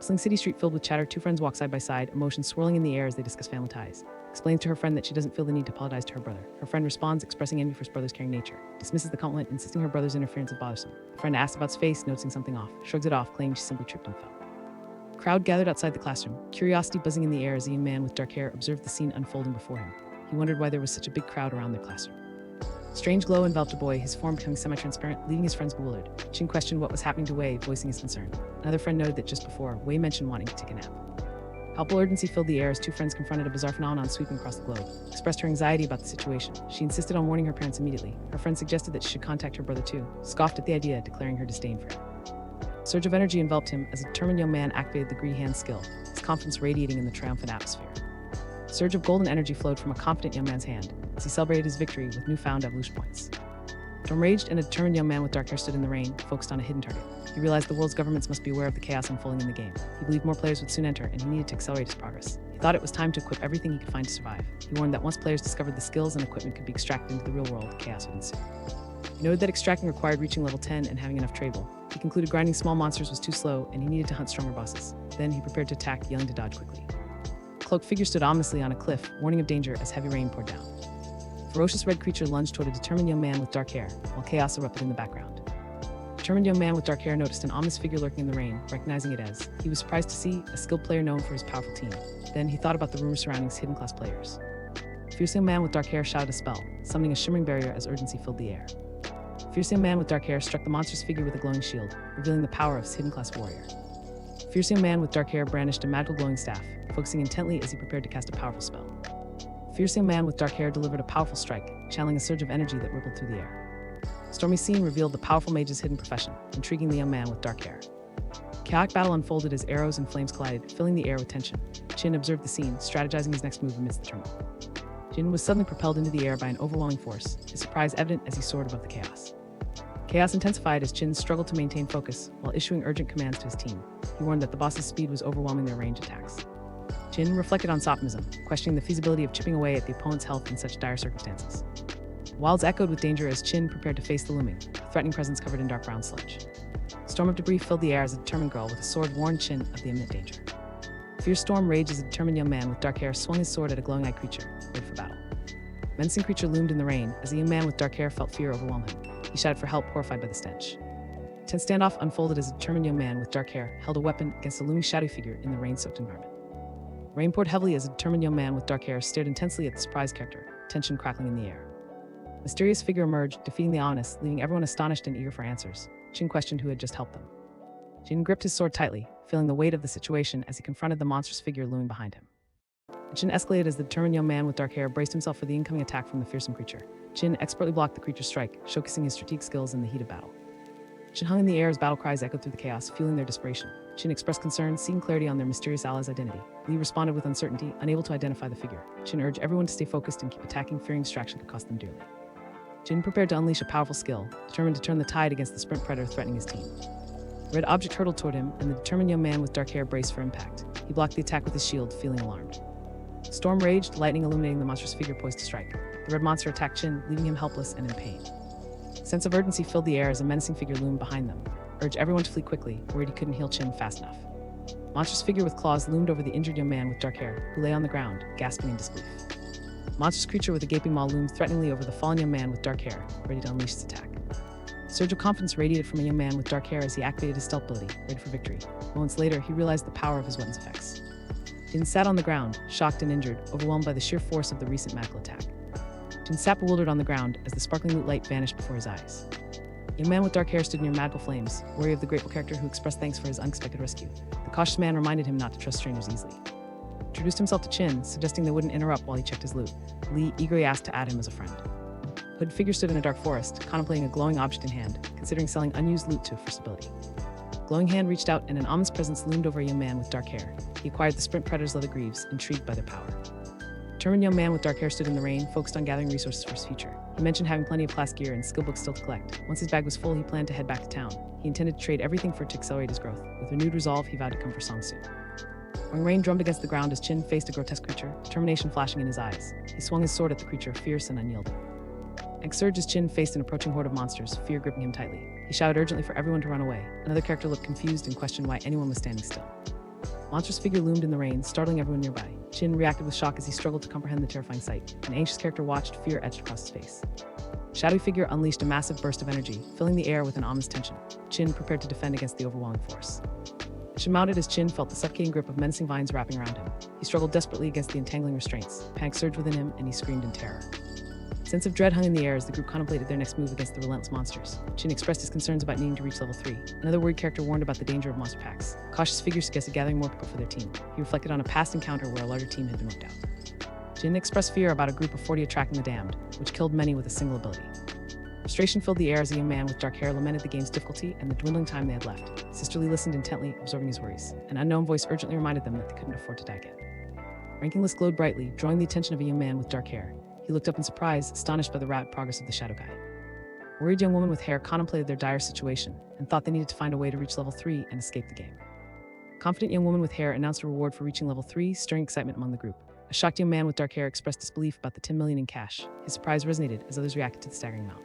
Bustling city street filled with chatter, two friends walk side by side, emotions swirling in the air as they discuss family ties. Explains to her friend that she doesn't feel the need to apologize to her brother. Her friend responds, expressing envy for his brother's caring nature. Dismisses the compliment, insisting her brother's interference is bothersome. The friend asks about his face, noticing something off, shrugs it off, claiming she simply tripped and fell. Crowd gathered outside the classroom, curiosity buzzing in the air as a young man with dark hair observed the scene unfolding before him. He wondered why there was such a big crowd around their classroom. Strange glow enveloped a boy, his form becoming semi-transparent, leaving his friends bewildered. Qin questioned what was happening to Wei, voicing his concern. Another friend noted that just before, Wei mentioned wanting to take a nap. Palpable urgency filled the air as two friends confronted a bizarre phenomenon sweeping across the globe. Expressed her anxiety about the situation. She insisted on warning her parents immediately. Her friend suggested that she should contact her brother too, scoffed at the idea, declaring her disdain for him. A surge of energy enveloped him as a determined young man activated the greedy hand skill, his confidence radiating in the triumphant atmosphere. A surge of golden energy flowed from a confident young man's hand as he celebrated his victory with newfound evolution points. Enraged and a determined young man with dark hair stood in the rain, focused on a hidden target. He realized the world's governments must be aware of the chaos unfolding in the game. He believed more players would soon enter, and he needed to accelerate his progress. He thought it was time to equip everything he could find to survive. He warned that once players discovered the skills and equipment could be extracted into the real world, chaos would ensue. He noted that extracting required reaching level 10 and having enough tradable. He concluded grinding small monsters was too slow, and he needed to hunt stronger bosses. Then he prepared to attack, yelling to dodge quickly. A cloaked figure stood ominously on a cliff, warning of danger as heavy rain poured down. A ferocious red creature lunged toward a determined young man with dark hair, while chaos erupted in the background. The determined young man with dark hair noticed an ominous figure lurking in the rain, recognizing it as he was surprised to see a skilled player known for his powerful team. Then he thought about the rumors surrounding his hidden class players. A fierce young man with dark hair shouted a spell, summoning a shimmering barrier as urgency filled the air. A fierce young man with dark hair struck the monstrous figure with a glowing shield, revealing the power of his hidden class warrior. A fierce young man with dark hair brandished a magical glowing staff, focusing intently as he prepared to cast a powerful spell. A fierce young man with dark hair delivered a powerful strike, channeling a surge of energy that rippled through the air. A stormy scene revealed the powerful mage's hidden profession, intriguing the young man with dark hair. A chaotic battle unfolded as arrows and flames collided, filling the air with tension. Qin observed the scene, strategizing his next move amidst the turmoil. Qin was suddenly propelled into the air by an overwhelming force, his surprise evident as he soared above the chaos. Chaos intensified as Qin struggled to maintain focus while issuing urgent commands to his team. He warned that the boss's speed was overwhelming their range attacks. Qin reflected on optimism, questioning the feasibility of chipping away at the opponent's health in such dire circumstances. Wilds echoed with danger as Qin prepared to face the looming, threatening presence covered in dark brown sludge. A storm of debris filled the air as a determined girl with a sword warned Qin of the imminent danger. A fierce storm raged as a determined young man with dark hair swung his sword at a glowing-eyed creature, ready for battle. A menacing creature loomed in the rain as a young man with dark hair felt fear overwhelm him. He shouted for help, horrified by the stench. A tense standoff unfolded as a determined young man with dark hair held a weapon against a looming shadowy figure in the rain-soaked environment. Rain poured heavily as a determined young man with dark hair stared intensely at the surprise character, tension crackling in the air. A mysterious figure emerged, defeating the ominous, leaving everyone astonished and eager for answers. Qin questioned who had just helped them. Qin gripped his sword tightly, feeling the weight of the situation as he confronted the monstrous figure looming behind him. Qin escalated as the determined young man with dark hair braced himself for the incoming attack from the fearsome creature. Qin expertly blocked the creature's strike, showcasing his strategic skills in the heat of battle. Qin hung in the air as battle cries echoed through the chaos, fueling their desperation. Qin expressed concern, seeking clarity on their mysterious ally's identity. Li responded with uncertainty, unable to identify the figure. Qin urged everyone to stay focused and keep attacking, fearing distraction could cost them dearly. Qin prepared to unleash a powerful skill, determined to turn the tide against the sprint predator threatening his team. A red object hurtled toward him, and the determined young man with dark hair braced for impact. He blocked the attack with his shield, feeling alarmed. A storm raged, lightning illuminating the monstrous figure poised to strike. The red monster attacked Qin, leaving him helpless and in pain. A sense of urgency filled the air as a menacing figure loomed behind them, urged everyone to flee quickly, worried he couldn't heal Qin fast enough. A monstrous figure with claws loomed over the injured young man with dark hair, who lay on the ground, gasping in disbelief. A monstrous creature with a gaping maw loomed threateningly over the fallen young man with dark hair, ready to unleash its attack. A surge of confidence radiated from a young man with dark hair as he activated his stealth ability, ready for victory. Moments later, he realized the power of his weapon's effects. Qin sat on the ground, shocked and injured, overwhelmed by the sheer force of the recent magical attack. Qin sat bewildered on the ground as the sparkling loot light vanished before his eyes. A young man with dark hair stood near magical flames, wary of the grateful character who expressed thanks for his unexpected rescue. The cautious man reminded him not to trust strangers easily. He introduced himself to Qin, suggesting they wouldn't interrupt while he checked his loot. Li eagerly asked to add him as a friend. A hooded figure stood in a dark forest, contemplating a glowing object in hand, considering selling unused loot for stability. A glowing hand reached out and an ominous presence loomed over a young man with dark hair. He acquired the sprint predator's leather greaves, intrigued by their power. A determined young man with dark hair stood in the rain, focused on gathering resources for his future. He mentioned having plenty of class gear and skill books still to collect. Once his bag was full, he planned to head back to town. He intended to trade everything for it to accelerate his growth. With renewed resolve, he vowed to come for Song soon. When rain drummed against the ground as Qin faced a grotesque creature, determination flashing in his eyes. He swung his sword at the creature, fierce and unyielding. Angst surged as Qin faced an approaching horde of monsters, fear gripping him tightly. He shouted urgently for everyone to run away. Another character looked confused and questioned why anyone was standing still. Monstrous figure loomed in the rain, startling everyone nearby. Qin reacted with shock as he struggled to comprehend the terrifying sight. An anxious character watched, fear etched across his face. Shadowy figure unleashed a massive burst of energy, filling the air with an ominous tension. Qin prepared to defend against the overwhelming force. Qin mounted as Qin felt the suffocating grip of menacing vines wrapping around him. He struggled desperately against the entangling restraints. Panic surged within him, and he screamed in terror. A sense of dread hung in the air as the group contemplated their next move against the relentless monsters. Qin expressed his concerns about needing to reach level 3. Another worried character warned about the danger of monster packs. Cautious figures suggested gathering more people for their team. He reflected on a past encounter where a larger team had been wiped out. Qin expressed fear about a group of 40 attracting the damned, which killed many with a single ability. Frustration filled the air as a young man with dark hair lamented the game's difficulty and the dwindling time they had left. Sister Lee listened intently, absorbing his worries. An unknown voice urgently reminded them that they couldn't afford to die yet. Ranking list glowed brightly, drawing the attention of a young man with dark hair. He looked up in surprise, astonished by the rapid progress of the shadow guy. A worried young woman with hair contemplated their dire situation and thought they needed to find a way to reach level 3 and escape the game. A confident young woman with hair announced a reward for reaching level 3, stirring excitement among the group. A shocked young man with dark hair expressed disbelief about the 10 million in cash. His surprise resonated as others reacted to the staggering amount.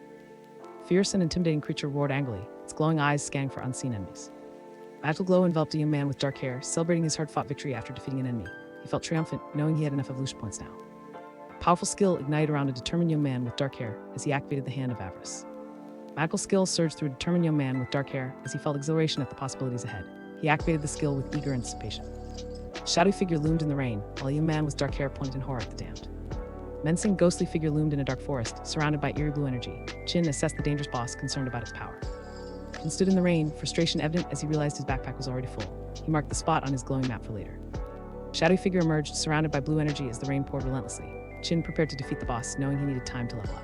A fierce and intimidating creature roared angrily, its glowing eyes scanning for unseen enemies. Magical glow enveloped a young man with dark hair, celebrating his hard-fought victory after defeating an enemy. He felt triumphant, knowing he had enough evolution points now. Powerful skill ignited around a determined young man with dark hair as he activated the Hand of Avarice. Magical skill surged through a determined young man with dark hair as he felt exhilaration at the possibilities ahead. He activated the skill with eager anticipation. A shadowy figure loomed in the rain, while a young man with dark hair pointed in horror at the damned. A menacing, ghostly figure loomed in a dark forest, surrounded by eerie blue energy. Qin assessed the dangerous boss, concerned about its power. Qin stood in the rain, frustration evident as he realized his backpack was already full. He marked the spot on his glowing map for later. A shadowy figure emerged, surrounded by blue energy as the rain poured relentlessly. Qin prepared to defeat the boss, knowing he needed time to level up.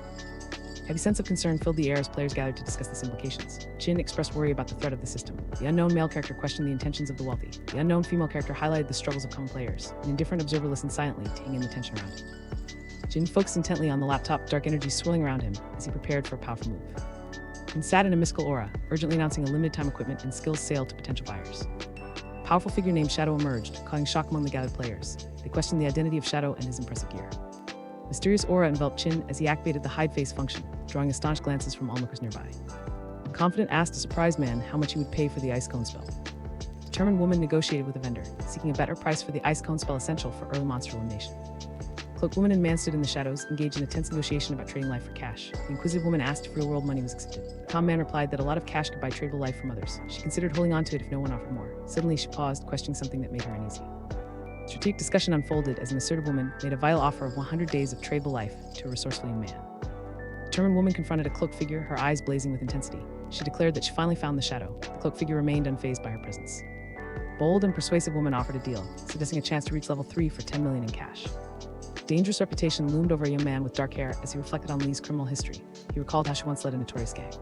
A heavy sense of concern filled the air as players gathered to discuss its implications. Qin expressed worry about the threat of the system. The unknown male character questioned the intentions of the wealthy. The unknown female character highlighted the struggles of common players. An indifferent observer listened silently, taking in the tension around him. Qin focused intently on the laptop, dark energy swirling around him as he prepared for a powerful move. Qin sat in a mystical aura, urgently announcing a limited-time equipment and skills sale to potential buyers. A powerful figure named Shadow emerged, causing shock among the gathered players. They questioned the identity of Shadow and his impressive gear. A mysterious aura enveloped Qin as he activated the hide face function, drawing astonished glances from onlookers nearby. The confident asked a surprised man how much he would pay for the ice cone spell. A determined woman negotiated with a vendor, seeking a better price for the ice cone spell essential for early monster elimination. Cloaked woman and man stood in the shadows, engaged in a tense negotiation about trading life for cash. The inquisitive woman asked if real-world money was accepted. The calm man replied that a lot of cash could buy tradable life from others. She considered holding on to it if no one offered more. Suddenly, she paused, questioning something that made her uneasy. Strategic discussion unfolded as an assertive woman made a vital offer of 100 days of tradable life to a resourceful young man. A determined woman confronted a cloaked figure, her eyes blazing with intensity. She declared that she finally found the shadow. The cloaked figure remained unfazed by her presence. A bold and persuasive woman offered a deal, suggesting a chance to reach level 3 for 10 million in cash. Dangerous reputation loomed over a young man with dark hair as he reflected on Lee's criminal history. He recalled how she once led a notorious gang.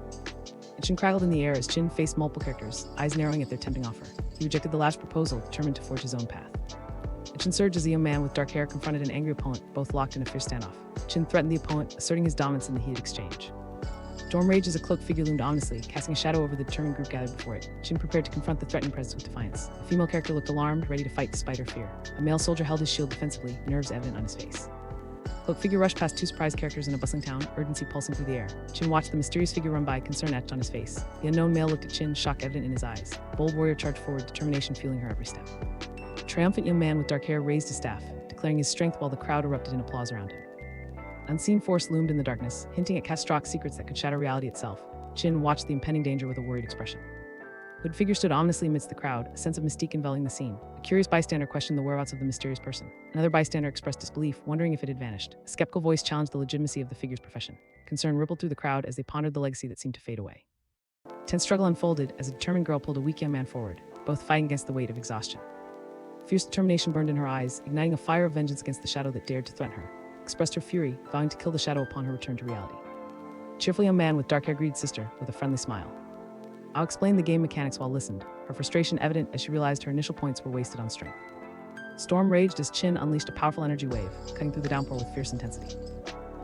Tension crackled in the air as Qin faced multiple characters, eyes narrowing at their tempting offer. He rejected the last proposal, determined to forge his own path. Tension surged as a young man with dark hair confronted an angry opponent, both locked in a fierce standoff. Qin threatened the opponent, asserting his dominance in the heated exchange. Storm raged as a cloaked figure loomed ominously, casting a shadow over the determined group gathered before it. Qin prepared to confront the threatening presence with defiance. The female character looked alarmed, ready to fight despite her fear. A male soldier held his shield defensively, nerves evident on his face. Cloaked figure rushed past two surprised characters in a bustling town, urgency pulsing through the air. Qin watched the mysterious figure run by, concern etched on his face. The unknown male looked at Qin, shock evident in his eyes. The bold warrior charged forward, determination fueling her every step. A triumphant young man with dark hair raised his staff, declaring his strength while the crowd erupted in applause around him. An unseen force loomed in the darkness, hinting at catastrophic secrets that could shatter reality itself. Qin watched the impending danger with a worried expression. A hooded figure stood ominously amidst the crowd, a sense of mystique enveloping the scene. A curious bystander questioned the whereabouts of the mysterious person. Another bystander expressed disbelief, wondering if it had vanished. A skeptical voice challenged the legitimacy of the figure's profession. Concern rippled through the crowd as they pondered the legacy that seemed to fade away. A tense struggle unfolded as a determined girl pulled a weak young man forward, both fighting against the weight of exhaustion. Fierce determination burned in her eyes, igniting a fire of vengeance against the shadow that dared to threaten her. Expressed her fury, vowing to kill the shadow upon her return to reality. A cheerful young man with dark hair greeted sister with a friendly smile. I'll explain the game mechanics while listened, her frustration evident as she realized her initial points were wasted on strength. Storm raged as Qin unleashed a powerful energy wave, cutting through the downpour with fierce intensity.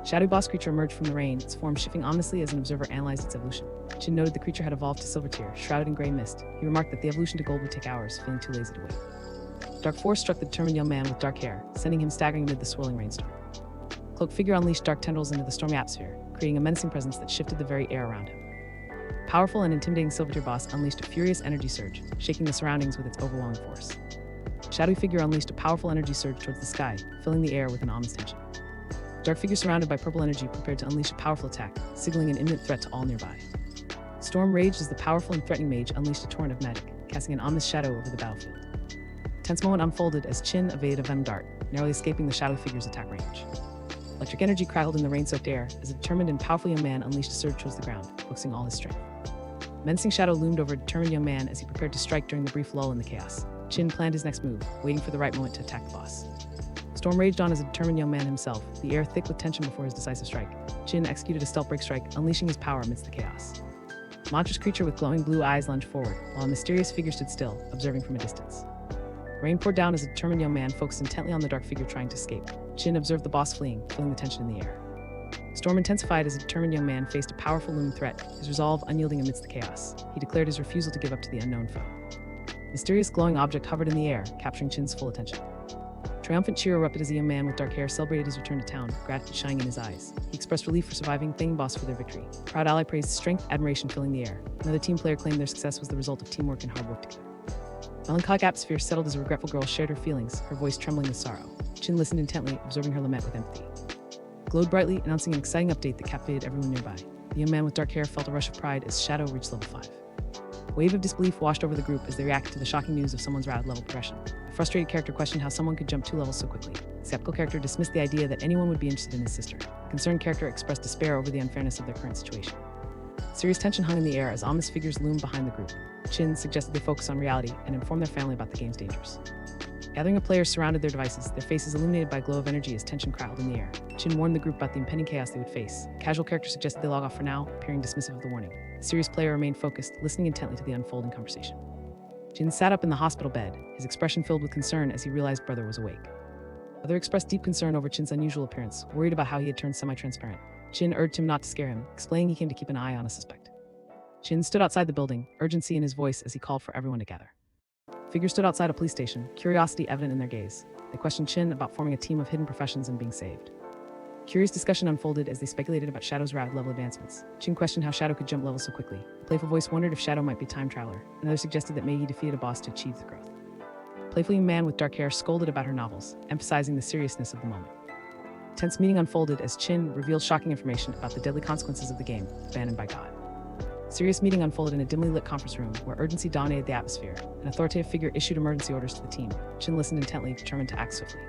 Shadowy boss creature emerged from the rain, its form shifting ominously as an observer analyzed its evolution. Qin noted the creature had evolved to silver tier, shrouded in gray mist. He remarked that the evolution to gold would take hours, feeling too lazy to wait. Dark force struck the determined young man with dark hair, sending him staggering amid the swirling rainstorm. Cloaked figure unleashed dark tendrils into the stormy atmosphere, creating a menacing presence that shifted the very air around him. Powerful and intimidating silver tier boss unleashed a furious energy surge, shaking the surroundings with its overwhelming force. shadowy figure unleashed a powerful energy surge towards the sky, filling the air with an ominous tension. Dark figure surrounded by purple energy prepared to unleash a powerful attack, signaling an imminent threat to all nearby. Storm raged as the powerful and threatening mage unleashed a torrent of magic, casting an ominous shadow over the battlefield. A tense moment unfolded as Qin evaded a venom dart, narrowly escaping the shadowy figure's attack range. Electric energy crackled in the rain-soaked air as a determined and powerful young man unleashed a surge towards the ground, focusing all his strength. A menacing shadow loomed over a determined young man as he prepared to strike during the brief lull in the chaos. Qin planned his next move, waiting for the right moment to attack the boss. Storm raged on as a determined young man himself, the air thick with tension before his decisive strike. Qin executed a stealth break strike, unleashing his power amidst the chaos. A monstrous creature with glowing blue eyes lunged forward, while a mysterious figure stood still, observing from a distance. Rain poured down as a determined young man focused intently on the dark figure trying to escape. Qin observed the boss fleeing, feeling the tension in the air. Storm intensified as a determined young man faced a powerful looming threat, his resolve unyielding amidst the chaos. He declared his refusal to give up to the unknown foe. A mysterious glowing object hovered in the air, capturing Qin's full attention. Triumphant cheer erupted as a young man with dark hair celebrated his return to town, gratitude shining in his eyes. He expressed relief for surviving, thanking boss for their victory. A proud ally praised strength, admiration filling the air. Another team player claimed their success was the result of teamwork and hard work together. Melancholic atmosphere settled as a regretful girl shared her feelings, her voice trembling with sorrow. Qin listened intently, observing her lament with empathy. It glowed brightly, announcing an exciting update that captivated everyone nearby. The young man with dark hair felt a rush of pride as Shadow reached level 5. A wave of disbelief washed over the group as they reacted to the shocking news of someone's rapid level progression. A frustrated character questioned how someone could jump 2 levels so quickly. A skeptical character dismissed the idea that anyone would be interested in his sister. A concerned character expressed despair over the unfairness of their current situation. Serious tension hung in the air as ominous figures loomed behind the group. Qin suggested they focus on reality and inform their family about the game's dangers. A gathering of players surrounded their devices, their faces illuminated by a glow of energy as tension crackled in the air. Qin warned the group about the impending chaos they would face. A casual character suggested they log off for now, appearing dismissive of the warning. The serious player remained focused, listening intently to the unfolding conversation. Qin sat up in the hospital bed, his expression filled with concern as he realized brother was awake. Others expressed deep concern over Qin's unusual appearance, worried about how he had turned semi-transparent. Qin urged him not to scare him, explaining he came to keep an eye on a suspect. Qin stood outside the building, urgency in his voice as he called for everyone to gather. Figures stood outside a police station, curiosity evident in their gaze. They questioned Qin about forming a team of hidden professions and being saved. Curious discussion unfolded as they speculated about Shadow's rapid level advancements. Qin questioned how Shadow could jump levels so quickly. A playful voice wondered if Shadow might be a time traveler. Another suggested that maybe he defeated a boss to achieve the growth. A playful young man with dark hair scolded about her novels, emphasizing the seriousness of the moment. A tense meeting unfolded as Qin revealed shocking information about the deadly consequences of the game, abandoned by God. A serious meeting unfolded in a dimly lit conference room where urgency dominated the atmosphere. An authoritative figure issued emergency orders to the team. Qin listened intently, determined to act swiftly.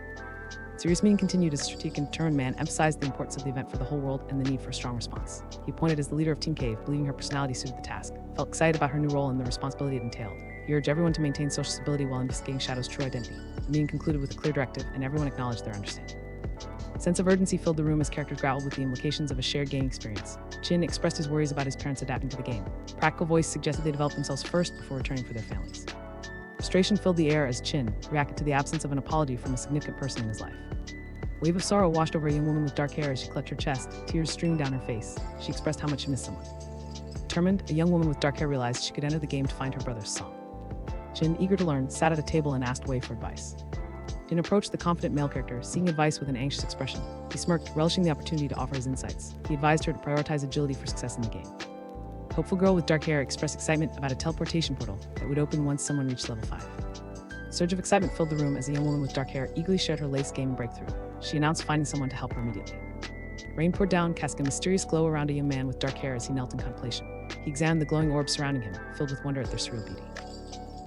The serious meeting continued as a strategic and determined man emphasized the importance of the event for the whole world and the need for a strong response. He appointed as the leader of Team Cave, believing her personality suited the task, felt excited about her new role and the responsibility it entailed. He urged everyone to maintain social stability while investigating Shadow's true identity. The meeting concluded with a clear directive, and everyone acknowledged their understanding. A sense of urgency filled the room as characters grappled with the implications of a shared gaming experience. Qin expressed his worries about his parents adapting to the game. A practical voice suggested they develop themselves first before returning for their families. Frustration filled the air as Qin reacted to the absence of an apology from a significant person in his life. A wave of sorrow washed over a young woman with dark hair as she clutched her chest, tears streamed down her face. She expressed how much she missed someone. Determined, a young woman with dark hair realized she could enter the game to find her brother's song. Qin, eager to learn, sat at a table and asked Wei for advice. Qin approached the confident male character, seeking advice with an anxious expression. He smirked, relishing the opportunity to offer his insights. He advised her to prioritize agility for success in the game. The hopeful girl with dark hair expressed excitement about a teleportation portal that would open once someone reached level 5. A surge of excitement filled the room as a young woman with dark hair eagerly shared her latest gaming breakthrough. She announced finding someone to help her immediately. Rain poured down, casting a mysterious glow around a young man with dark hair as he knelt in contemplation. He examined the glowing orbs surrounding him, filled with wonder at their surreal beauty.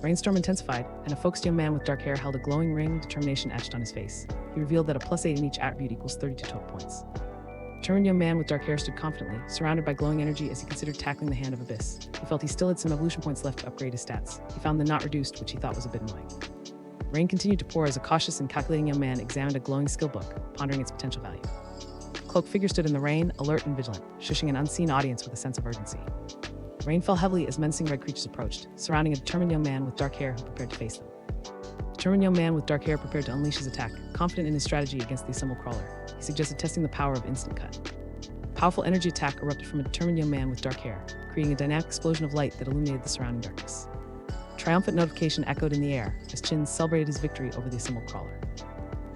Rainstorm intensified, and a focused young man with dark hair held a glowing ring, determination etched on his face. He revealed that a +8 in each attribute equals 32 total points. A determined young man with dark hair stood confidently, surrounded by glowing energy as he considered tackling the Hand of Abyss. He felt he still had some evolution points left to upgrade his stats. He found them not reduced, which he thought was a bit annoying. Rain continued to pour as a cautious and calculating young man examined a glowing skill book, pondering its potential value. A cloaked figure stood in the rain, alert and vigilant, shushing an unseen audience with a sense of urgency. Rain fell heavily as menacing red creatures approached, surrounding a determined young man with dark hair who prepared to face them. A determined young man with dark hair prepared to unleash his attack, confident in his strategy against the assembled crawler. He suggested testing the power of Instant Cut. A powerful energy attack erupted from a determined young man with dark hair, creating a dynamic explosion of light that illuminated the surrounding darkness. A triumphant notification echoed in the air as Qin celebrated his victory over the assembled crawler.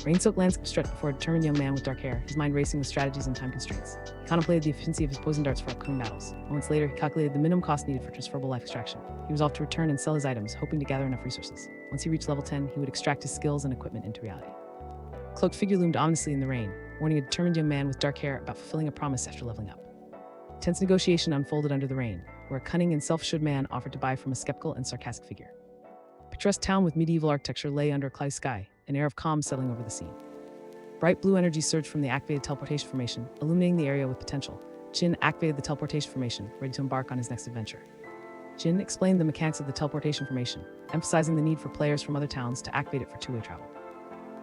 Rain-soaked landscape stretched before a determined young man with dark hair, his mind racing with strategies and time constraints. He contemplated the efficiency of his poison darts for upcoming battles. Moments later, he calculated the minimum cost needed for transferable life extraction. He resolved to return and sell his items, hoping to gather enough resources. Once he reached level 10, he would extract his skills and equipment into reality. A cloaked figure loomed ominously in the rain, warning a determined young man with dark hair about fulfilling a promise after leveling up. Tense negotiation unfolded under the rain, where a cunning and self-assured man offered to buy from a skeptical and sarcastic figure. A picturesque town with medieval architecture lay under a cloudy sky, an air of calm settling over the scene. Bright blue energy surged from the activated teleportation formation, illuminating the area with potential. Qin activated the teleportation formation, ready to embark on his next adventure. Qin explained the mechanics of the teleportation formation, emphasizing the need for players from other towns to activate it for two-way travel.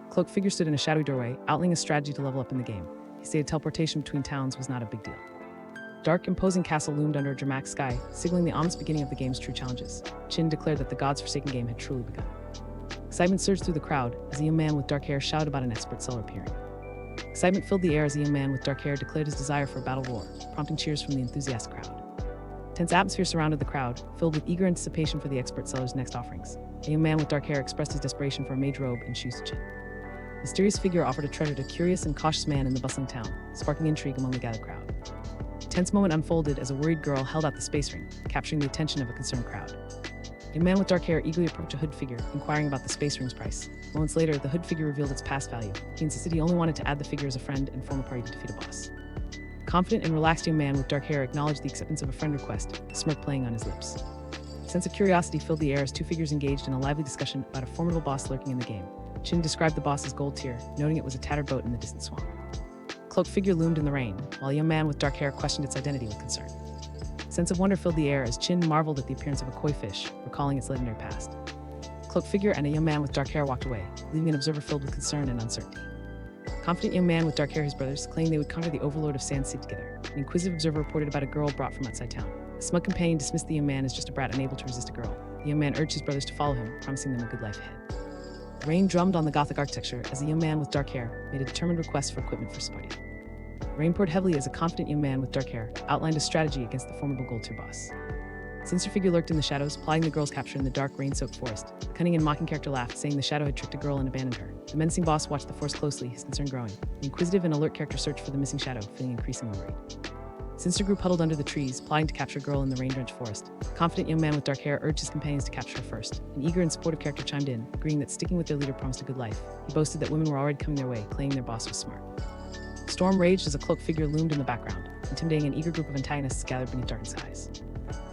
A cloaked figure stood in a shadowy doorway, outlining a strategy to level up in the game. He stated teleportation between towns was not a big deal. A dark, imposing castle loomed under a dramatic sky, signaling the ominous beginning of the game's true challenges. Qin declared that the God's Forsaken game had truly begun. Excitement surged through the crowd as a young man with dark hair shouted about an expert seller appearing. Excitement filled the air as a young man with dark hair declared his desire for a battle roar, prompting cheers from the enthusiastic crowd. A tense atmosphere surrounded the crowd, filled with eager anticipation for the expert seller's next offerings. A young man with dark hair expressed his desperation for a mage robe and shoes to Qin. A mysterious figure offered a treasure to a curious and cautious man in the bustling town, sparking intrigue among the gathered crowd. A tense moment unfolded as a worried girl held out the space ring, capturing the attention of a concerned crowd. A man with dark hair eagerly approached a hood figure, inquiring about the space ring's price. Moments later, the hood figure revealed its past value. He insisted he only wanted to add the figure as a friend and form a party to defeat a boss. A confident and relaxed young man with dark hair acknowledged the acceptance of a friend request, a smirk playing on his lips. A sense of curiosity filled the air as two figures engaged in a lively discussion about a formidable boss lurking in the game. Qin described the boss as Gold Tier, noting it was a tattered boat in the distant swamp. A cloaked figure loomed in the rain, while a young man with dark hair questioned its identity with concern. A sense of wonder filled the air as Qin marveled at the appearance of a koi fish, recalling its legendary past. A cloaked figure and a young man with dark hair walked away, leaving an observer filled with concern and uncertainty. A confident young man with dark hair, his brothers, claimed they would conquer the overlord of Sand City together. An inquisitive observer reported about a girl brought from outside town. A smug companion dismissed the young man as just a brat unable to resist a girl. The young man urged his brothers to follow him, promising them a good life ahead. Rain drummed on the Gothic architecture as a young man with dark hair made a determined request for equipment for his party. Rain poured heavily as a confident young man with dark hair outlined a strategy against the formidable Gold Tier boss. A sinister figure lurked in the shadows, plotting the girl's capture in the dark, rain-soaked forest. The cunning and mocking character laughed, saying the shadow had tricked a girl and abandoned her. The menacing boss watched the forest closely, his concern growing. The inquisitive and alert character searched for the missing shadow, feeling increasingly worried. A sinister group huddled under the trees, plotting to capture a girl in the rain-drenched forest. A confident young man with dark hair urged his companions to capture her first. An eager and supportive character chimed in, agreeing that sticking with their leader promised a good life. He boasted that women were already coming their way, claiming their boss was smart. A storm raged as a cloaked figure loomed in the background, intimidating an eager group of antagonists gathered beneath darkened skies.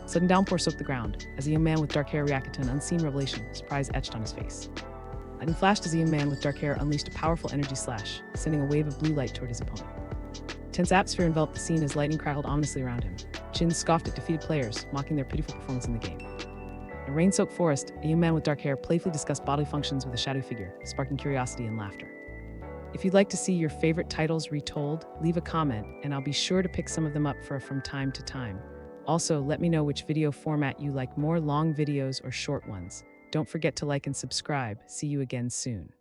A sudden downpour soaked the ground as a young man with dark hair reacted to an unseen revelation, surprise etched on his face. Lightning flashed as a young man with dark hair unleashed a powerful energy slash, sending a wave of blue light toward his opponent. A tense atmosphere enveloped the scene as lightning crackled ominously around him. Qin scoffed at defeated players, mocking their pitiful performance in the game. In a rain-soaked forest, a young man with dark hair playfully discussed bodily functions with a shadowy figure, sparking curiosity and laughter. If you'd like to see your favorite titles retold, leave a comment, and I'll be sure to pick some of them up from time to time. Also, let me know which video format you like more, long videos or short ones. Don't forget to like and subscribe. See you again soon.